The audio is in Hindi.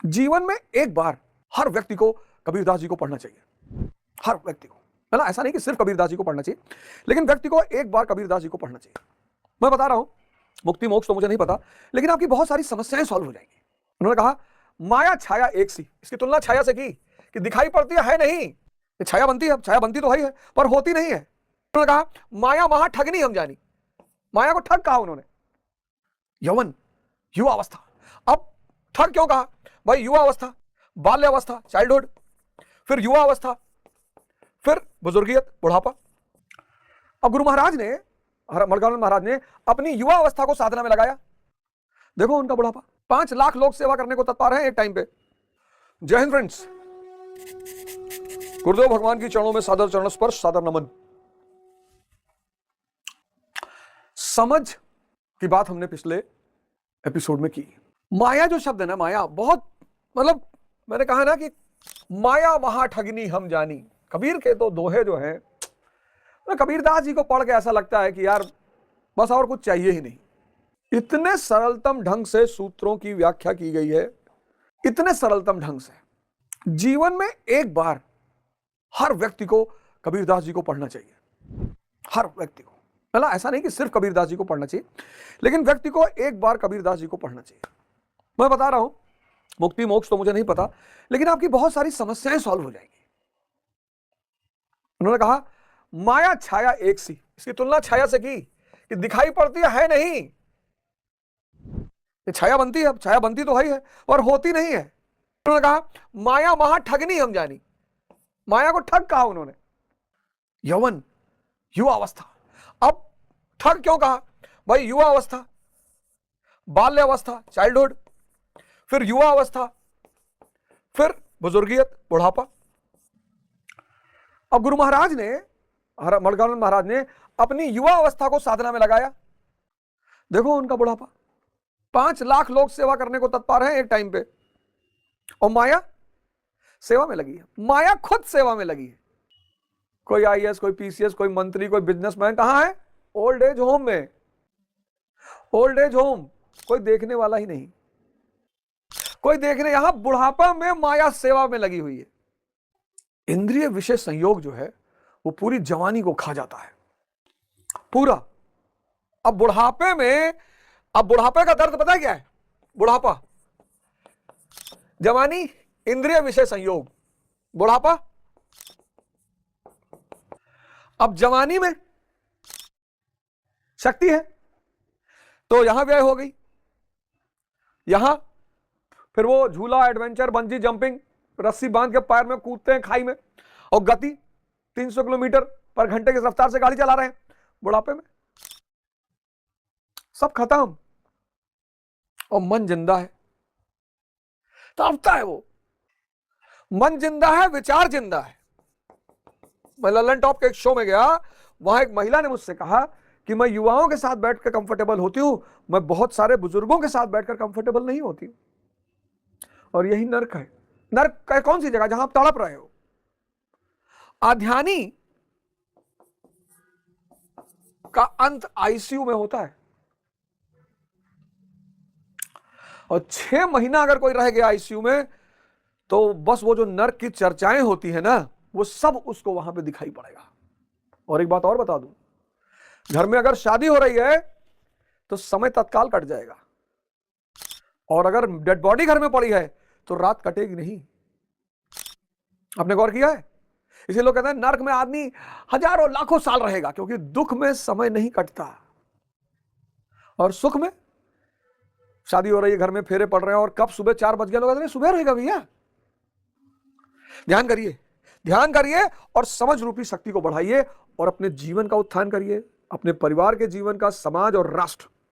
जीवन में एक बार हर व्यक्ति को कबीरदास जी को पढ़ना चाहिए। हर व्यक्ति को, है ना। ऐसा नहीं कि सिर्फ कबीरदास जी को पढ़ना चाहिए, लेकिन व्यक्ति को एक बार कबीरदास जी को पढ़ना चाहिए। मैं बता रहा हूं, मुक्ति मोक्ष तो मुझे नहीं पता, लेकिन आपकी बहुत सारी समस्याएं सॉल्व हो जाएंगी। उन्होंने कहा माया छाया एक सी, इसकी तुलना छाया से की कि दिखाई पड़ती है नहीं, ये छाया बनती है, छाया बनती तो है ही है, पर होती नहीं है। उन्होंने कहा माया वहां ठगनी हम जानी। माया को ठग कहा उन्होंने, यौवन, युवा अवस्था। अब ठग क्यों कहा भाई? युवा अवस्था, बाल्य अवस्था, चाइल्डहुड, फिर युवा अवस्था, फिर बुजुर्गियत, बुढ़ापा। अब गुरु महाराज ने, मणिकानंद महाराज ने अपनी युवा अवस्था को साधना में लगाया। देखो उनका बुढ़ापा, 5 लाख लोग सेवा करने को तत्पर हैं एक टाइम पे। जय हिंद फ्रेंड्स, गुरुदेव भगवान की चरणों में सादर चरण स्पर्श, सादर नमन। समझ की बात हमने पिछले एपिसोड में की। माया जो शब्द है ना, माया बहुत, मतलब मैंने कहा ना कि माया वहां ठगनी हम जानी। कबीर के तो दोहे जो हैं, कबीरदास जी को पढ़ के ऐसा लगता है कि यार बस और कुछ चाहिए ही नहीं। इतने सरलतम ढंग से सूत्रों की व्याख्या की गई है, इतने सरलतम ढंग से। जीवन में एक बार हर व्यक्ति को कबीरदास जी को पढ़ना चाहिए। हर व्यक्ति को, है ना। ऐसा नहीं कि सिर्फ कबीरदास जी को पढ़ना चाहिए, लेकिन व्यक्ति को एक बार कबीरदास जी को पढ़ना चाहिए। मैं बता रहा हूं, मुक्ति मोक्ष तो मुझे नहीं पता, लेकिन आपकी बहुत सारी समस्याएं सॉल्व हो जाएंगी। उन्होंने कहा माया छाया एक सी, इसकी तुलना छाया से की कि दिखाई पड़ती है नहीं, ये छाया बनती है, छाया बनती तो है ही है, और होती नहीं है। उन्होंने कहा माया वहां ठगनी हम जानी। माया को ठग कहा उन्होंने, यौवन, युवा अवस्था। अब ठग क्यों कहा भाई? युवा अवस्था, बाल्य अवस्था, चाइल्डहुड, फिर युवा अवस्था, फिर बुजुर्गियत, बुढ़ापा। अब गुरु महाराज ने, मणिकानंद महाराज ने अपनी युवा अवस्था को साधना में लगाया। देखो उनका बुढ़ापा, 5 लाख लोग सेवा करने को तत्पर हैं एक टाइम पे, और माया सेवा में लगी है। माया खुद सेवा में लगी है। कोई आईएएस, कोई पीसीएस, कोई मंत्री, कोई बिजनेसमैन कहां है? ओल्ड एज होम में। ओल्ड एज होम, कोई देखने वाला ही नहीं, कोई देखने। यहां बुढ़ापा में माया सेवा में लगी हुई है। इंद्रिय विषय संयोग जो है वो पूरी जवानी को खा जाता है, पूरा। अब बुढ़ापे में, अब बुढ़ापे का दर्द पता है क्या है? बुढ़ापा, जवानी, इंद्रिय विषय संयोग, बुढ़ापा। अब जवानी में शक्ति है तो यहां व्यय हो गई, यहां फिर वो झूला, एडवेंचर, बंजी जंपिंग, रस्सी बांध के पैर में कूदते हैं खाई में, और गति 300 किलोमीटर पर घंटे की रफ्तार से गाड़ी चला रहे हैं। बुढ़ापे में सब खत्म, और मन जिंदा है, तड़पता है वो। मन जिंदा है, विचार जिंदा है। मैं ललन टॉप के एक शो में गया, वहां एक महिला ने मुझसे कहा कि मैं युवाओं के साथ बैठकर कंफर्टेबल होती हूं, मैं बहुत सारे बुजुर्गों के साथ बैठकर कंफर्टेबल नहीं होती। और यही नर्क है। नर्क है कौन सी जगह? जहां आप तड़प रहे हो। आध्यानी का अंत आईसीयू में होता है, और 6 महीना अगर कोई रह गया आईसीयू में, तो बस वो जो नर्क की चर्चाएं होती है ना, वो सब उसको वहां पे दिखाई पड़ेगा। और एक बात और बता दूं, घर में अगर शादी हो रही है तो समय तत्काल कट जाएगा, और अगर डेड बॉडी घर में पड़ी है तो रात कटेगी नहीं। आपने गौर किया है? इसे लोग कहते हैं नर्क में आदमी हजारों लाखों साल रहेगा, क्योंकि दुख में समय नहीं कटता, और सुख में शादी हो रही है, घर में फेरे पड़ रहे हैं, और कब सुबह 4 बज गए, लोग कहते हैं सुबह रहेगा भैया। ध्यान करिए, ध्यान करिए, और समझ रूपी शक्ति को बढ़ाइए, और अपने जीवन का उत्थान करिए, अपने परिवार के जीवन का, समाज और राष्ट्र